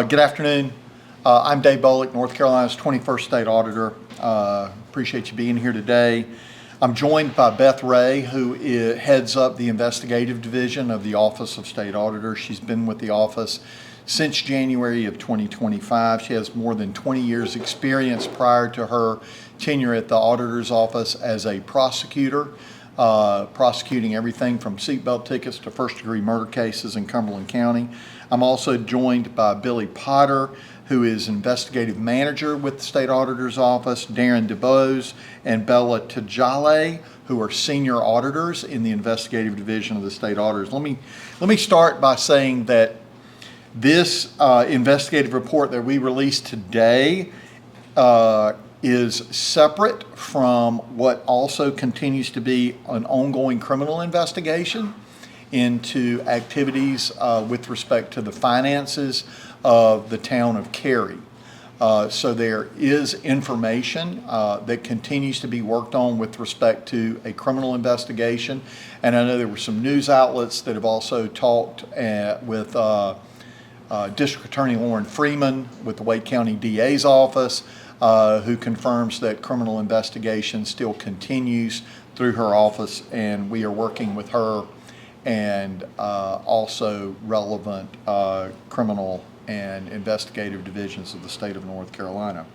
Good afternoon. I'm Dave Bullock, North Carolina's 21st State Auditor. Appreciate you being here today. I'm joined by Beth Ray, who heads up the Investigative Division of the Office of State Auditor. She's been with the office since January of 2025. She has more than 20 years experience prior to her tenure at the Auditor's Office as a prosecutor, prosecuting everything from seatbelt tickets to first-degree murder cases in Cumberland County. I'm also joined by Billy Potter, who is Investigative Manager with the State Auditor's Office, Darren DeBose and Bella Tajale, who are Senior Auditors in the Investigative Division of the State Auditors. Let me start by saying that this investigative report that we released today is separate from what also continues to be an ongoing criminal investigation into activities with respect to the finances of the town of Cary. So there is information that continues to be worked on with respect to a criminal investigation. And I know there were some news outlets that have also talked with District Attorney Lauren Freeman with the Wake County DA's office, who confirms that criminal investigation still continues through her office, and we are working with her and also relevant criminal and investigative divisions of the state of North Carolina.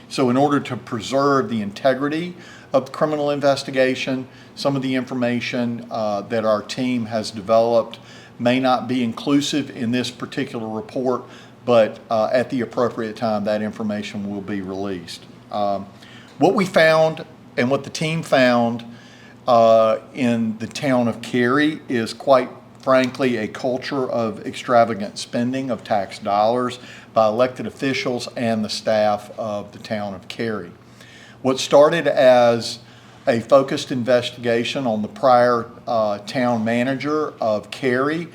So in order to preserve the integrity of the criminal investigation, some of the information that our team has developed may not be inclusive in this particular report, but at the appropriate time that information will be released. What we found and what the team found in the town of Cary is, quite frankly, a culture of extravagant spending of tax dollars by elected officials and the staff of the town of Cary. What started as a focused investigation on the prior town manager of Cary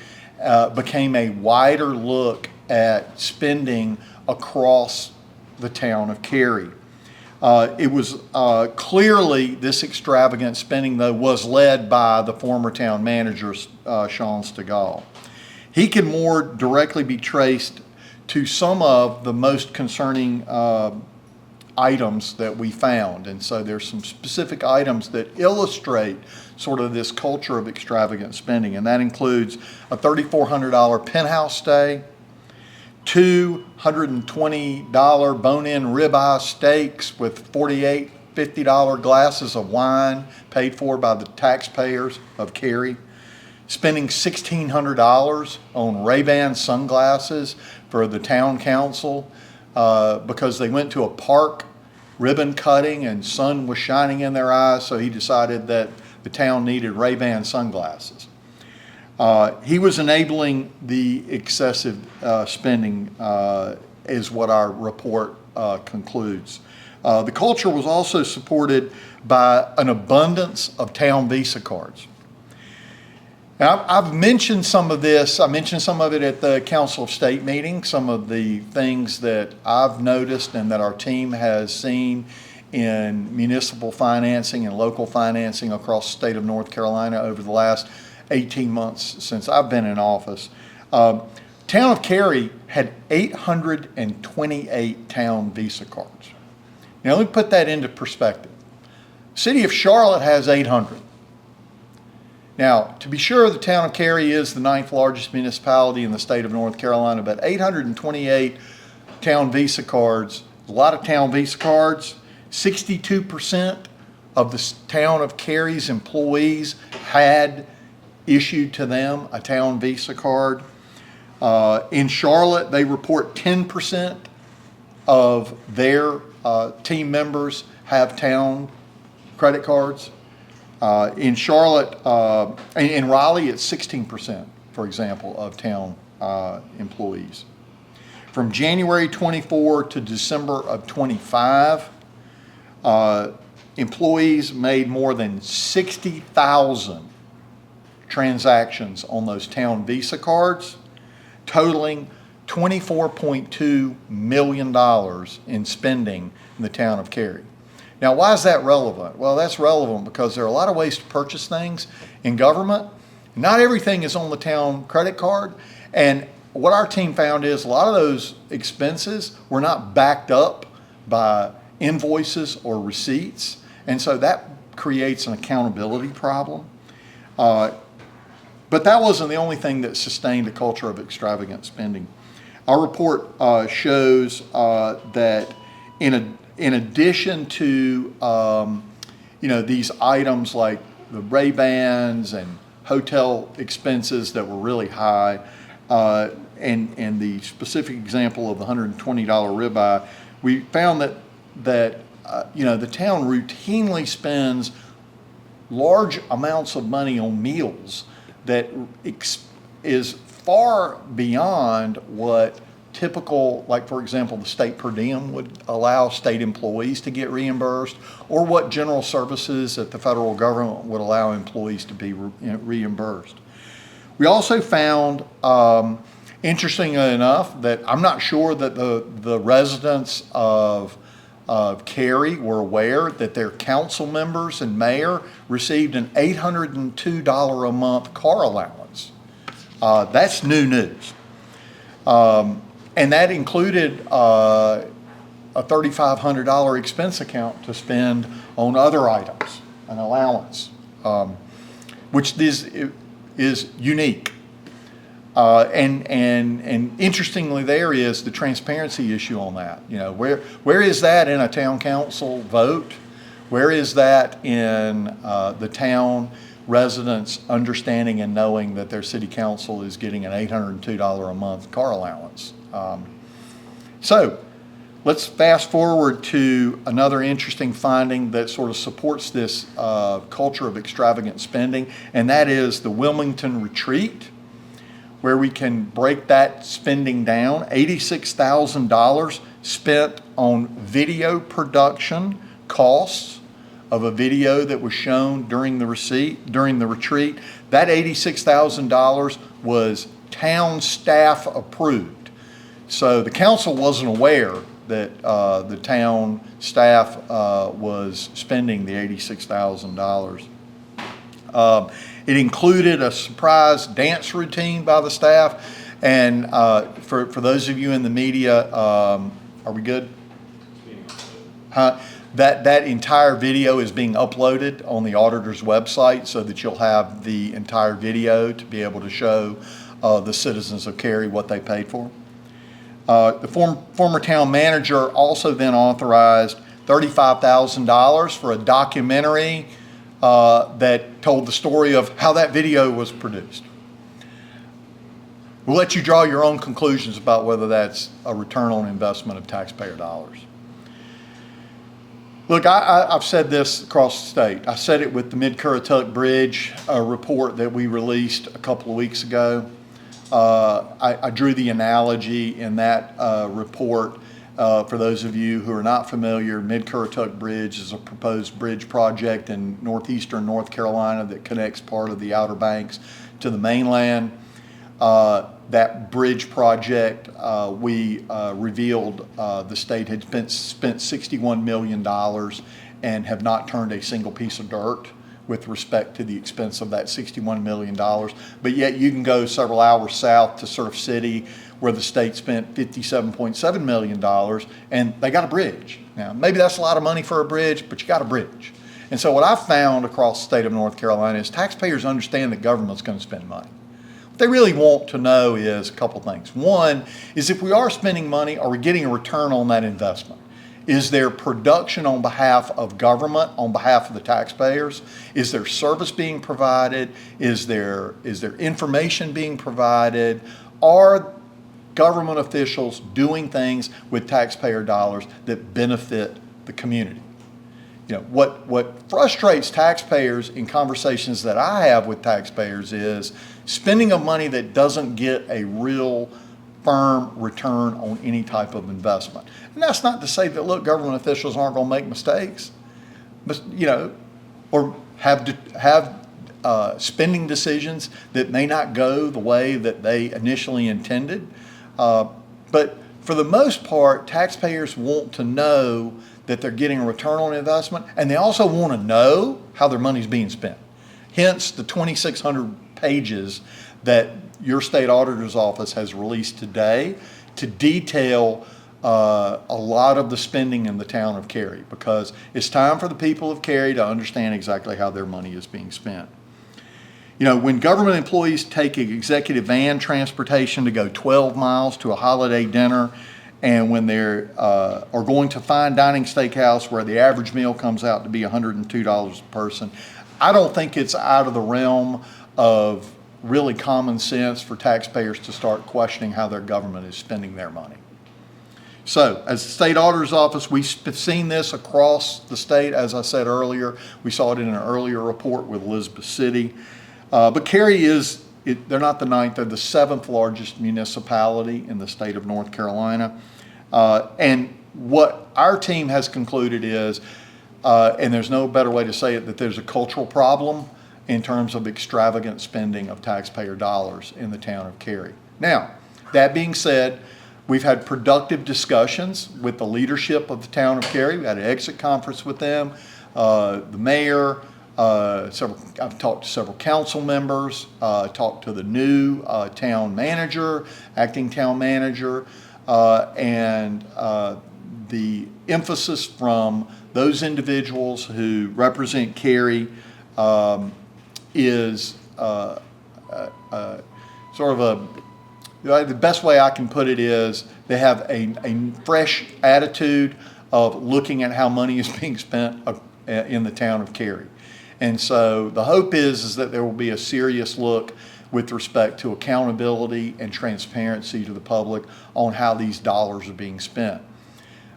became a wider look at spending across the town of Cary. It was clearly, this extravagant spending, though, was led by the former town manager, Sean Stegall. He can more directly be traced to some of the most concerning items that we found. And so there's some specific items that illustrate sort of this culture of extravagant spending. And that includes a $3,400 penthouse stay, $220 bone-in ribeye steaks with $48, $50 glasses of wine paid for by the taxpayers of Cary, spending $1,600 on Ray-Ban sunglasses for the town council because they went to a park ribbon cutting and sun was shining in their eyes, so he decided that the town needed Ray-Ban sunglasses. He was enabling the excessive spending, is what our report concludes. The culture was also supported by an abundance of town Visa cards. Now, I've mentioned some of this. I mentioned some of it at the Council of State meeting, some of the things that I've noticed and that our team has seen in municipal financing and local financing across the state of North Carolina over the last 18 months since I've been in office. Town of Cary had 828 town Visa cards. Now let me put that into perspective. City of Charlotte has 800. Now, to be sure, the town of Cary is the 9th largest municipality in the state of North Carolina, but 828 town Visa cards, a lot of town Visa cards. 62% of the town of Cary's employees had issued to them a town Visa card. In Charlotte, they report 10% of their team members have town credit cards. In Charlotte, in Raleigh, it's 16%, for example, of town employees. From January 24 to December of 25, employees made more than 60,000 transactions on those town Visa cards, totaling $24.2 million in spending in the town of Cary. Now, why is that relevant? Well, that's relevant because there are a lot of ways to purchase things in government. Not everything is on the town credit card, and what our team found is a lot of those expenses were not backed up by invoices or receipts, and so that creates an accountability problem. But that wasn't the only thing that sustained a culture of extravagant spending. Our report shows that in addition to these items like the Ray-Bans and hotel expenses that were really high, and the specific example of the $120 ribeye, we found that the town routinely spends large amounts of money on meals that is far beyond what typical, like for example, the state per diem would allow state employees to get reimbursed, or what general services at the federal government would allow employees to be reimbursed. We also found, interestingly enough, that I'm not sure that the residents of Cary were aware that their council members and mayor received an $802 a month car allowance. That's new news. And that included a $3,500 expense account to spend on other items, an allowance, which is unique. And interestingly, there is the transparency issue on that. Where is that in a town council vote? Where is that in the town residents understanding and knowing that their city council is getting an $802 a month car allowance? So let's fast forward to another interesting finding that sort of supports this culture of extravagant spending, and that is the Wilmington retreat, where we can break that spending down. $86,000 spent on video production costs of a video that was shown during the retreat. That $86,000 was town staff approved. So the council wasn't aware that the town staff was spending the $86,000. It included a surprise dance routine by the staff. And for those of you in the media, are we good? That entire video is being uploaded on the auditor's website so that you'll have the entire video to be able to show the citizens of Cary what they paid for. The former town manager also then authorized $35,000 for a documentary that told the story of how that video was produced. We'll let you draw your own conclusions about whether that's a return on investment of taxpayer dollars. Look, I've said this across the state. I said it with the Mid-Currituck Bridge report that we released a couple of weeks ago. I drew the analogy in that report. For those of you who are not familiar, Mid-Currituck Bridge is a proposed bridge project in northeastern North Carolina that connects part of the Outer Banks to the mainland. That bridge project, we revealed the state had spent $61 million and have not turned a single piece of dirt with respect to the expense of that $61 million. But yet you can go several hours south to Surf City, where the state spent $57.7 million, and they got a bridge. Now, maybe that's a lot of money for a bridge, but you got a bridge. And so what I've found across the state of North Carolina is taxpayers understand that government's going to spend money. What they really want to know is a couple things. One is, if we are spending money, are we getting a return on that investment? Is there production on behalf of government, on behalf of the taxpayers? Is there service being provided? Is there information being provided? Are government officials doing things with taxpayer dollars that benefit the community? What frustrates taxpayers in conversations that I have with taxpayers is spending of money that doesn't get a real firm return on any type of investment. And that's not to say that, look, government officials aren't going to make mistakes, but, or have spending decisions that may not go the way that they initially intended. But for the most part, taxpayers want to know that they're getting a return on investment, and they also want to know how their money's being spent. Hence the 2,600 pages that your state auditor's office has released today to detail a lot of the spending in the town of Cary, because it's time for the people of Cary to understand exactly how their money is being spent. You know, when government employees take executive van transportation to go 12 miles to a holiday dinner, and when they're are going to fine dining steakhouse where the average meal comes out to be $102 a person, I don't think it's out of the realm of really common sense for taxpayers to start questioning how their government is spending their money. So, as the state auditor's office, we've seen this across the state. As I said earlier, we saw it in an earlier report with Elizabeth City. But Cary they're not the ninth, they're the seventh largest municipality in the state of North Carolina. And what our team has concluded is, and there's no better way to say it, that there's a cultural problem in terms of extravagant spending of taxpayer dollars in the town of Cary. Now, that being said, we've had productive discussions with the leadership of the town of Cary. We had an exit conference with them, the mayor, I've talked to several council members, talked to the new town manager, acting town manager, and the emphasis from those individuals who represent Cary is sort of the best way I can put it is they have a fresh attitude of looking at how money is being spent in the town of Cary. And so the hope is that there will be a serious look with respect to accountability and transparency to the public on how these dollars are being spent.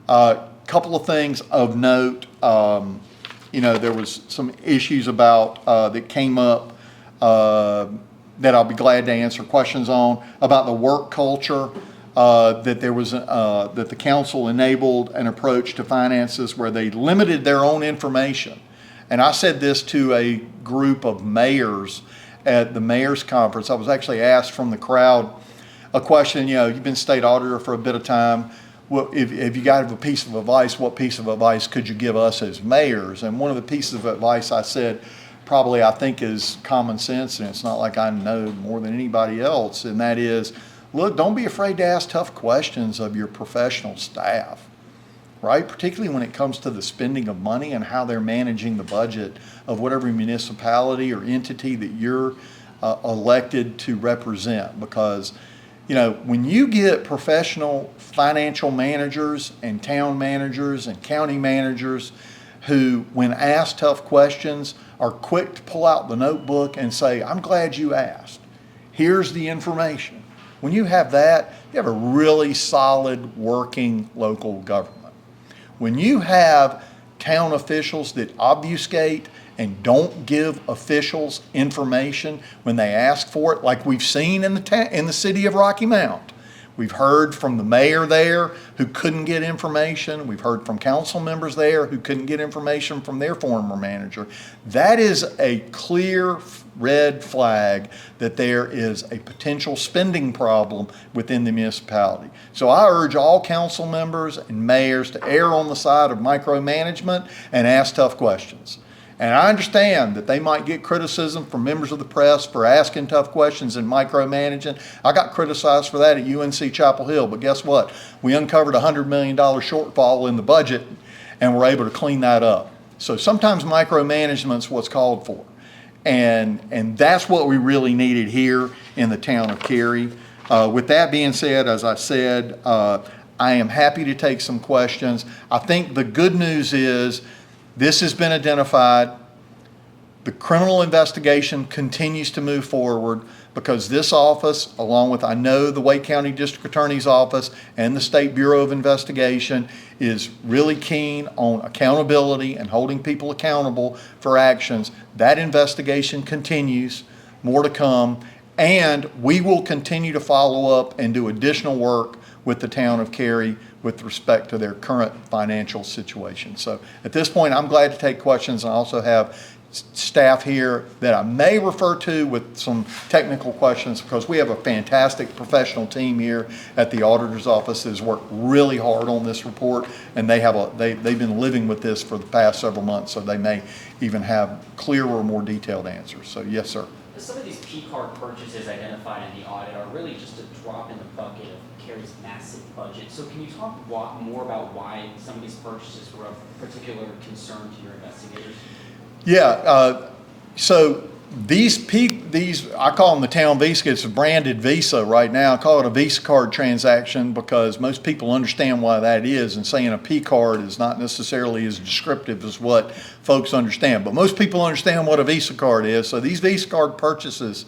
Couple of things of note. There was some issues about that came up that I'll be glad to answer questions on about the work culture. That the council enabled an approach to finances where they limited their own information. And I said this to a group of mayors at the mayor's conference. I was actually asked from the crowd a question, you've been state auditor for a bit of time. Well, if you got a piece of advice, what piece of advice could you give us as mayors? And one of the pieces of advice I said, probably I think is common sense, and it's not like I know more than anybody else, and that is, look, don't be afraid to ask tough questions of your professional staff, right? Particularly when it comes to the spending of money and how they're managing the budget of whatever municipality or entity that you're elected to represent. Because, when you get professional financial managers and town managers and county managers who, when asked tough questions, are quick to pull out the notebook and say, I'm glad you asked. Here's the information. When you have that, you have a really solid working local government. When you have town officials that obfuscate and don't give officials information when they ask for it, like we've seen in the city of Rocky Mount. We've heard from the mayor there who couldn't get information. We've heard from council members there who couldn't get information from their former manager. That is a clear red flag that there is a potential spending problem within the municipality. So I urge all council members and mayors to err on the side of micromanagement and ask tough questions. And I understand that they might get criticism from members of the press for asking tough questions and micromanaging. I got criticized for that at UNC Chapel Hill, but guess what? We uncovered a $100 million shortfall in the budget and were able to clean that up. So sometimes micromanagement's what's called for. And that's what we really needed here in the town of Cary. With that being said, as I said, I am happy to take some questions. I think the good news is this has been identified. The criminal investigation continues to move forward because this office, along with, I know, the Wake County District Attorney's Office and the State Bureau of Investigation, is really keen on accountability and holding people accountable for actions. That investigation continues, more to come, and we will continue to follow up and do additional work with the town of Cary with respect to their current financial situation. So at this point, I'm glad to take questions, and I also have staff here that I may refer to with some technical questions, because we have a fantastic professional team here at the auditor's office that has worked really hard on this report, and they've been living with this for the past several months, so they may even have clearer, more detailed answers. So yes, sir. some of these P card purchases identified in the audit are really just a drop in the bucket of Cary's massive budget. So can you talk more about why some of these purchases were of particular concern to your investigators? Yeah, so these I call them the Town Visa. It's a branded Visa right now. I call it a Visa card transaction because most people understand why that is, and saying a P card is not necessarily as descriptive as what folks understand. But most people understand what a Visa card is. So these Visa card purchases,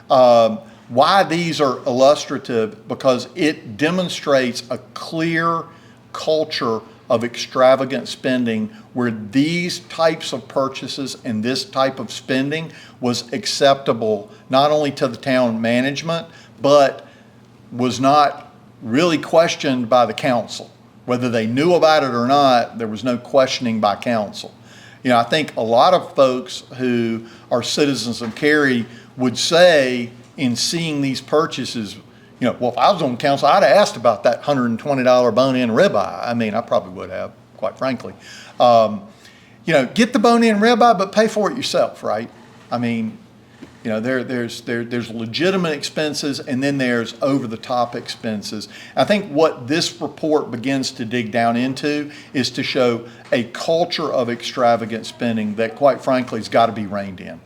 why these are illustrative, because it demonstrates a clear culture of extravagant spending where these types of purchases and this type of spending was acceptable not only to the town management, but was not really questioned by the council. Whether they knew about it or not, there was no questioning by council. You know, I think a lot of folks who are citizens of Cary would say, in seeing these purchases, you know, well, if I was on council, I'd have asked about that $120 bone-in ribeye. I mean, I probably would have, quite frankly. You know, get the bone-in ribeye, but pay for it yourself, right? I mean, you know, there's legitimate expenses, and then there's over-the-top expenses. I think what this report begins to dig down into is to show a culture of extravagant spending that, quite frankly, has got to be reined in.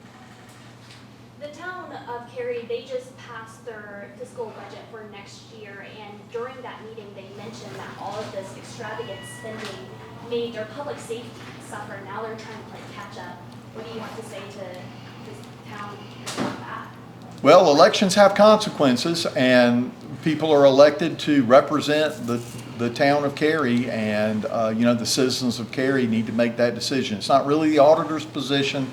The Town of Cary, they just passed their fiscal budget for next year, and during that meeting, they mentioned that all of this extravagant spending made their public safety suffer. Now they're trying to play catch up. What do you have to say to this town about that? Well, elections have consequences, and people are elected to represent the town of Cary, and you know, the citizens of Cary need to make that decision. It's not really the auditor's position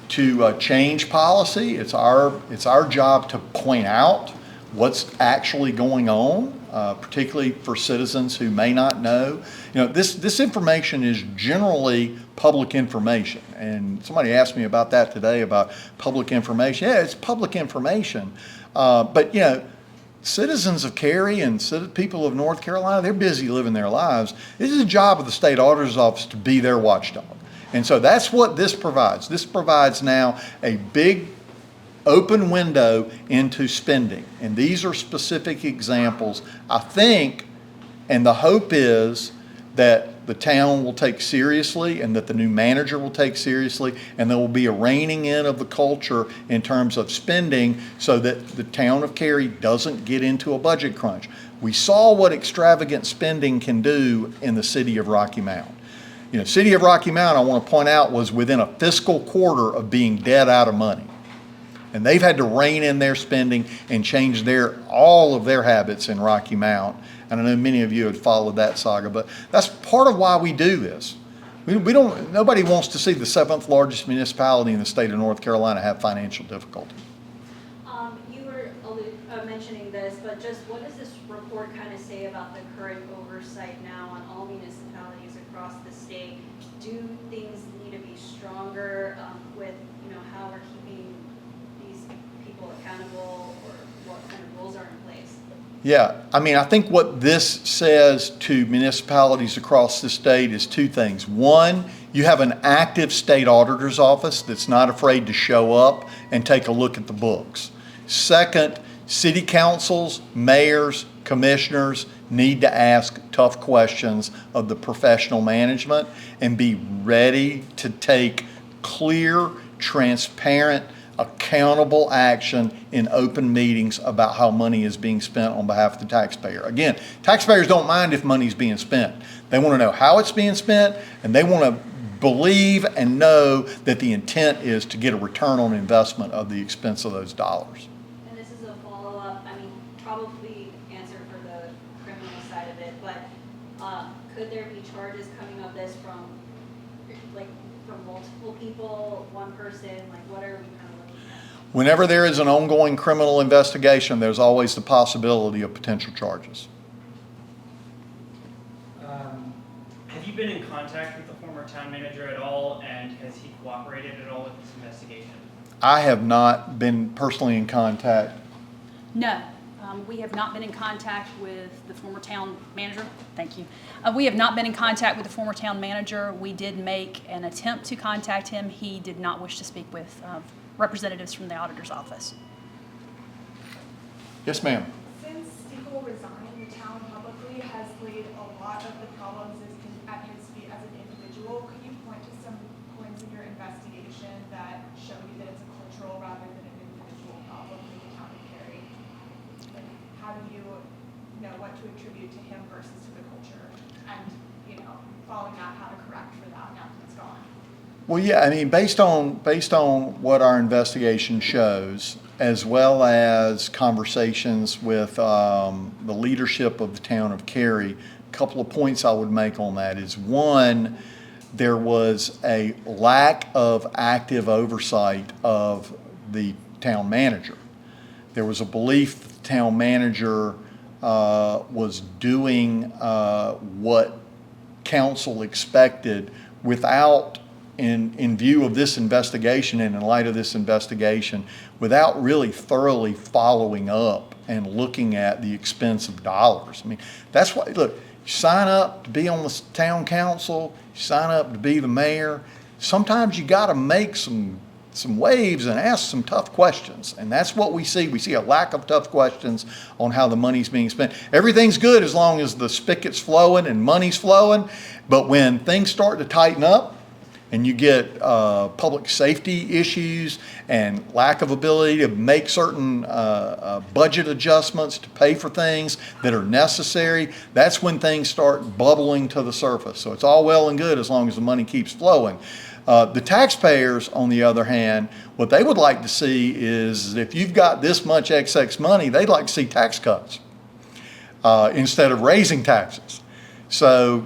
to change policy. It's our job to point out what's actually going on, particularly for citizens who may not know. You know, this information is generally public information, and somebody asked me about that today, about public information. Yeah, it's public information, but you know, citizens of Cary and people of North Carolina, they're busy living their lives. This is the job of the state auditor's office to be their watchdog. And so that's what this provides. This provides now a big open window into spending. And these are specific examples, I think, and the hope is that the town will take seriously and that the new manager will take seriously, and there will be a reining in of the culture in terms of spending so that the town of Cary doesn't get into a budget crunch. We saw what extravagant spending can do in the city of Rocky Mount. You know, city of Rocky Mount, I want to point out, was within a fiscal quarter of being dead out of money. And they've had to rein in their spending and change all of their habits in Rocky Mount. And I know many of you have followed that saga, but that's part of why we do this. Nobody wants to see the 7th largest municipality in the state of North Carolina have financial difficulty. You were mentioning this, but just what does this report kind of say about the current oversight now on all municipalities across the state? Do things need to be stronger with, you know, how we're keeping these people accountable, or what kind of rules are in place? Yeah, I mean, I think what this says to municipalities across the state is two things. One, you have an active state auditor's office that's not afraid to show up and take a look at the books. Second, city councils, mayors, commissioners need to ask tough questions of the professional management and be ready to take clear, transparent, accountable action in open meetings about how money is being spent on behalf of the taxpayer. Again, taxpayers don't mind if money is being spent. They want to know how it's being spent, and they want to believe and know that the intent is to get a return on investment of the expense of those dollars. And this is a follow-up, I mean, probably answer for the criminal side of it, but could there be charges coming of this from multiple people, one person? Like, what are we kind of looking at? Whenever there is an ongoing criminal investigation, there's always the possibility of potential charges. Have you been in contact with the former town manager at all, and has he cooperated at all with this investigation? I have not been personally in contact. No, we have not been in contact with the former town manager. Thank you. We have not been in contact with the former town manager. We did make an attempt to contact him. He did not wish to speak with representatives from the auditor's office. Yes, ma'am. Since Stiegel resigned, the town publicly has laid a lot of the problems at his feet as an individual. Could you point to some points in your investigation that show you that it's a cultural rather than an individual problem in the town of Cary? Like, how do you know what to attribute to him versus to the culture? And, following that, how to correct for that now that he's gone? Well, yeah, I mean, based on what our investigation shows, as well as conversations with the leadership of the town of Cary, a couple of points I would make on that is, one, there was a lack of active oversight of the town manager. There was a belief that the town manager was doing what council expected without, in view of this investigation and in light of this investigation, without really thoroughly following up and looking at the expense of dollars. I mean, that's why, look, you sign up to be on the town council, you sign up to be the mayor, sometimes you got to make some waves and ask some tough questions. And that's what we see. We see a lack of tough questions on how the money's being spent. Everything's good as long as the spigot's flowing and money's flowing. But when things start to tighten up and you get public safety issues and lack of ability to make certain budget adjustments to pay for things that are necessary, that's when things start bubbling to the surface. So it's all well and good as long as the money keeps flowing. The taxpayers, on the other hand, what they would like to see is if you've got this much excess money, they'd like to see tax cuts instead of raising taxes. So,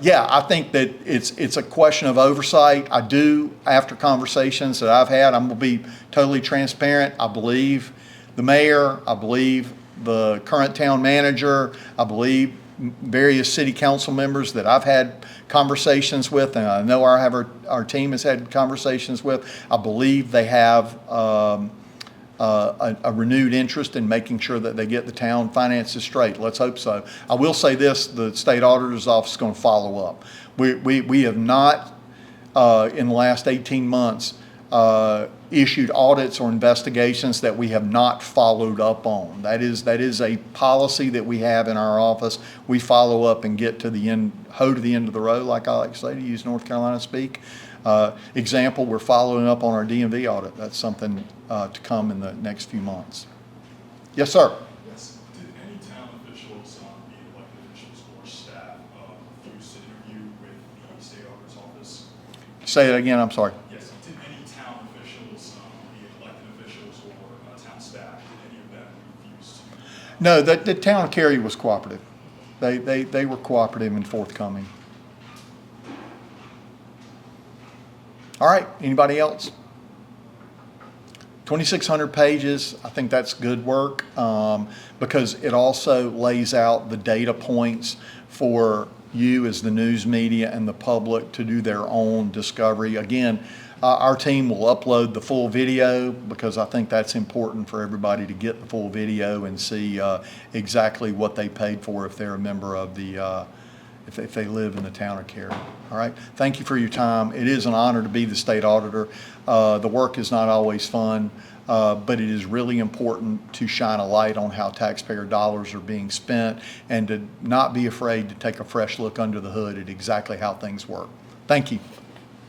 yeah, I think that it's a question of oversight. I do, after conversations that I've had, I'm going to be totally transparent. I believe the mayor, I believe the current town manager, I believe various city council members that I've had conversations with, and I know our team has had conversations with. I believe they have a renewed interest in making sure that they get the town finances straight. Let's hope so. I will say this, the state auditor's office is going to follow up. We have not, in the last 18 months, issued audits or investigations that we have not followed up on. That is a policy that we have in our office. We follow up and get to the end, hoe to the end of the road, like I like to say, to use North Carolina speak. Example, we're following up on our DMV audit. That's something to come in the next few months. Yes, sir. Yes. Did any town officials, be it elected officials or staff, refuse to interview with the state auditor's office? Say it again, I'm sorry. Yes. Did any town officials, be it elected officials or town staff, did any of them refuse to? No, the town of Cary was cooperative. They were cooperative and forthcoming. All right, anybody else? 2,600 pages, I think that's good work because it also lays out the data points for you as the news media and the public to do their own discovery. Again, our team will upload the full video because I think that's important for everybody to get the full video and see exactly what they paid for if they're a member of the if they live in the town of Cary. All right, thank you for your time. It is an honor to be the state auditor. The work is not always fun, but it is really important to shine a light on how taxpayer dollars are being spent and to not be afraid to take a fresh look under the hood at exactly how things work. Thank you.